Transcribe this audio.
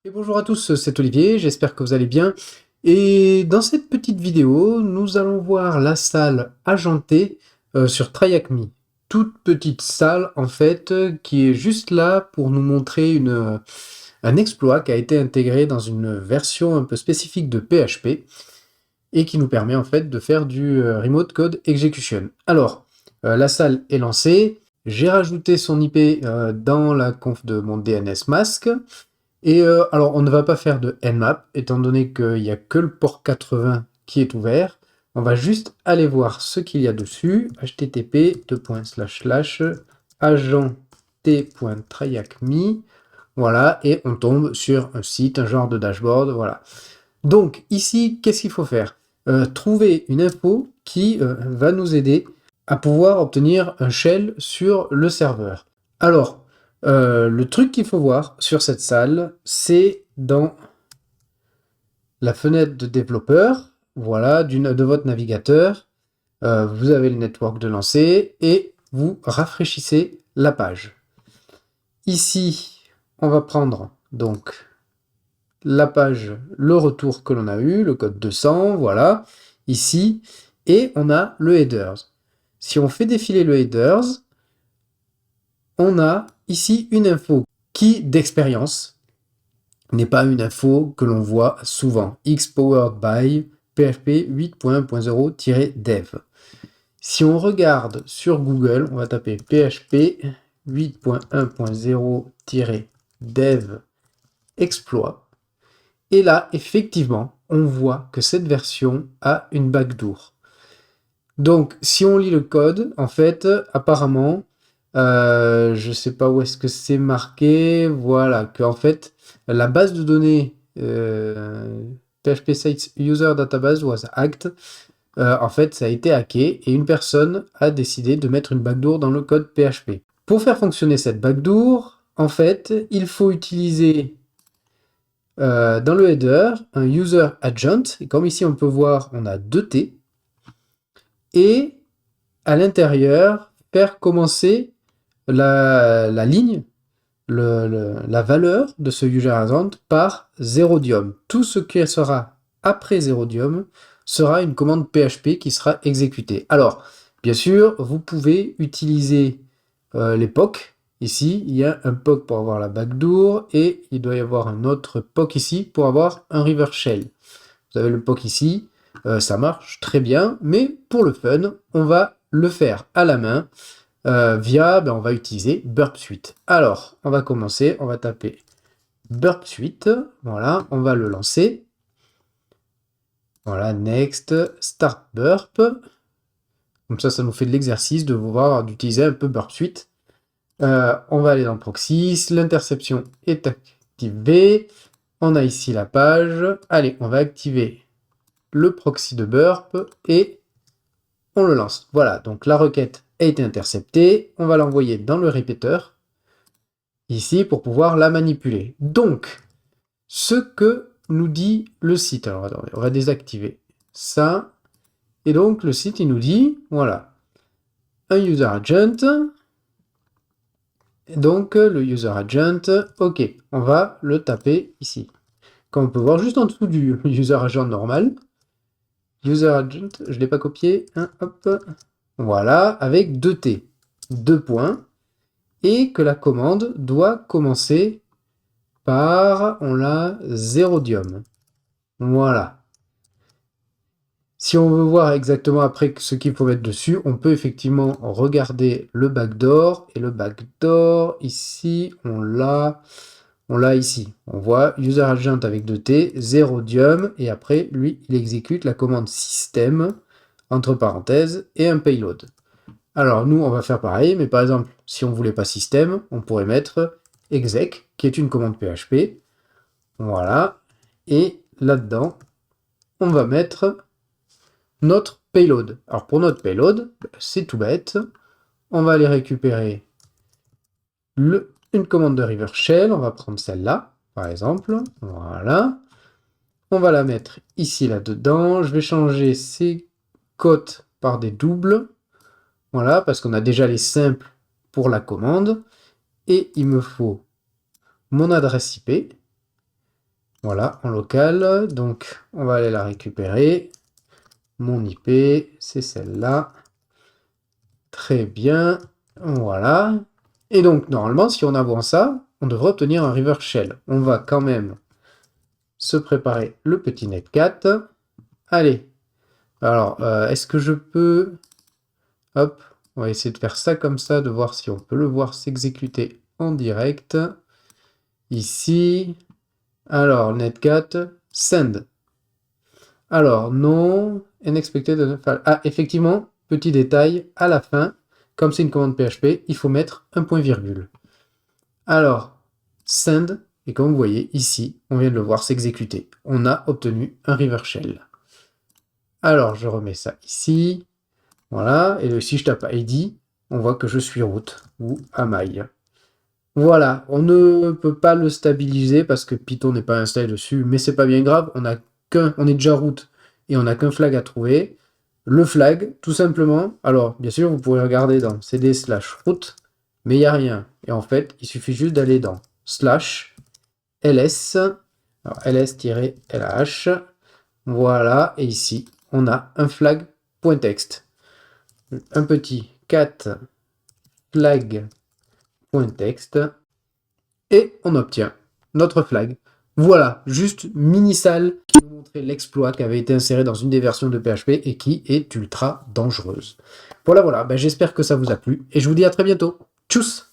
Et bonjour à tous, c'est Olivier, j'espère que vous allez bien. Et dans cette petite vidéo, nous allons voir la salle agentée sur TryHackMe. Toute petite salle en fait qui est juste là pour nous montrer un exploit qui a été intégré dans une version un peu spécifique de PHP et qui nous permet en fait de faire du Remote Code Execution. Alors, la salle est lancée, j'ai rajouté son IP dans la conf de mon DNS Mask. Et alors, on ne va pas faire de Nmap, étant donné qu'il n'y a que le port 80 qui est ouvert. On va juste aller voir ce qu'il y a dessus. http://agent.t.tryacme. Voilà, et on tombe sur un site, un genre de dashboard. Voilà. Donc, ici, qu'est-ce qu'il faut faire? Trouver une info qui va nous aider à pouvoir obtenir un shell sur le serveur. Alors, le truc qu'il faut voir sur cette salle, c'est dans la fenêtre de développeur, voilà, de votre navigateur. Vous avez le network de lancer et vous rafraîchissez la page. Ici, on va prendre donc la page, le retour que l'on a eu, le code 200, voilà, ici, et on a le headers. Si on fait défiler le headers, on a ici une info qui, d'expérience, n'est pas une info que l'on voit souvent. X powered by PHP 8.1.0-dev. Si on regarde sur Google, on va taper PHP 8.1.0-dev exploit. Et là, effectivement, on voit que cette version a une backdoor. Donc, si on lit le code, en fait, apparemment, je ne sais pas où est-ce que c'est marqué, voilà, que en fait, la base de données PHP Sites User Database was hacked. En fait, ça a été hacké et une personne a décidé de mettre une backdoor dans le code PHP. Pour faire fonctionner cette backdoor, en fait, il faut utiliser dans le header un user agent. Et comme ici on peut voir, on a 2 T. Et à l'intérieur, faire commencer la ligne, la valeur de ce user agent par zerodium. Tout ce qui sera après zerodium sera une commande PHP qui sera exécutée. Alors, bien sûr, vous pouvez utiliser les POC. Ici, il y a un POC pour avoir la backdoor et il doit y avoir un autre POC ici pour avoir un reverse shell. Vous avez le POC ici, ça marche très bien, mais pour le fun, on va le faire à la main on va utiliser Burp Suite. Alors, on va commencer, on va taper Burp Suite, voilà, on va le lancer. Voilà, Next, Start Burp. Comme ça nous fait de l'exercice de voir, d'utiliser un peu Burp Suite. On va aller dans Proxy, l'interception est activée. On a ici la page. Allez, on va activer le proxy de Burp et on le lance. Voilà, donc la requête a été interceptée. On va l'envoyer dans le répéteur ici pour pouvoir la manipuler. Donc, ce que nous dit le site. Alors, attendez, on va désactiver ça. Et donc, le site, il nous dit, voilà, un user agent. Et donc, le user agent, ok, on va le taper ici. Comme on peut voir, juste en dessous du user agent normal. User agent, je ne l'ai pas copié. Hein, hop. Voilà, avec 2 T, 2 points. Et que la commande doit commencer par, on l'a, zerodium. Voilà. Si on veut voir exactement après ce qu'il faut mettre dessus, on peut effectivement regarder le backdoor. Et le backdoor, ici, on l'a ici. On voit user agent avec 2 T, zerodium, et après, lui, il exécute la commande system, entre parenthèses, et un payload. Alors, nous, on va faire pareil, mais par exemple, si on ne voulait pas system, on pourrait mettre exec, qui est une commande PHP. Voilà. Et là-dedans, on va mettre notre payload. Alors, pour notre payload, c'est tout bête. On va aller récupérer une commande de reverse shell. On va prendre celle-là, par exemple. Voilà. On va la mettre ici, là-dedans. Je vais changer ces cotes par des doubles. Voilà, parce qu'on a déjà les simples pour la commande. Et il me faut mon adresse IP. Voilà, en local. Donc, on va aller la récupérer. Mon IP, c'est celle-là. Très bien. Voilà. Et donc, normalement, si on avance ça, on devrait obtenir un reverse shell. On va quand même se préparer le petit netcat. Allez. Alors, est-ce que je peux... Hop, on va essayer de faire ça comme ça, de voir si on peut le voir s'exécuter en direct. Ici. Alors, netcat, send. Alors, non, unexpected. Ah, effectivement, petit détail, à la fin, comme c'est une commande PHP, il faut mettre un point virgule. Alors, send, et comme vous voyez ici, on vient de le voir s'exécuter. On a obtenu un reverse shell. Alors, je remets ça ici. Voilà, et si je tape ID, on voit que je suis root ou amaille. Voilà, on ne peut pas le stabiliser parce que Python n'est pas installé dessus, mais c'est pas bien grave, on est déjà root et on n'a qu'un flag à trouver. Le flag, tout simplement, alors bien sûr vous pourrez regarder dans cd/root, mais il n'y a rien. Et en fait, il suffit juste d'aller dans slash ls, alors ls-lh, voilà, et ici on a un flag.text. Un petit cat flag.text et on obtient notre flag. Voilà, juste mini-salle qui nous montrait l'exploit qui avait été inséré dans une des versions de PHP et qui est ultra dangereuse. Voilà, voilà, ben, j'espère que ça vous a plu et je vous dis à très bientôt. Tchuss!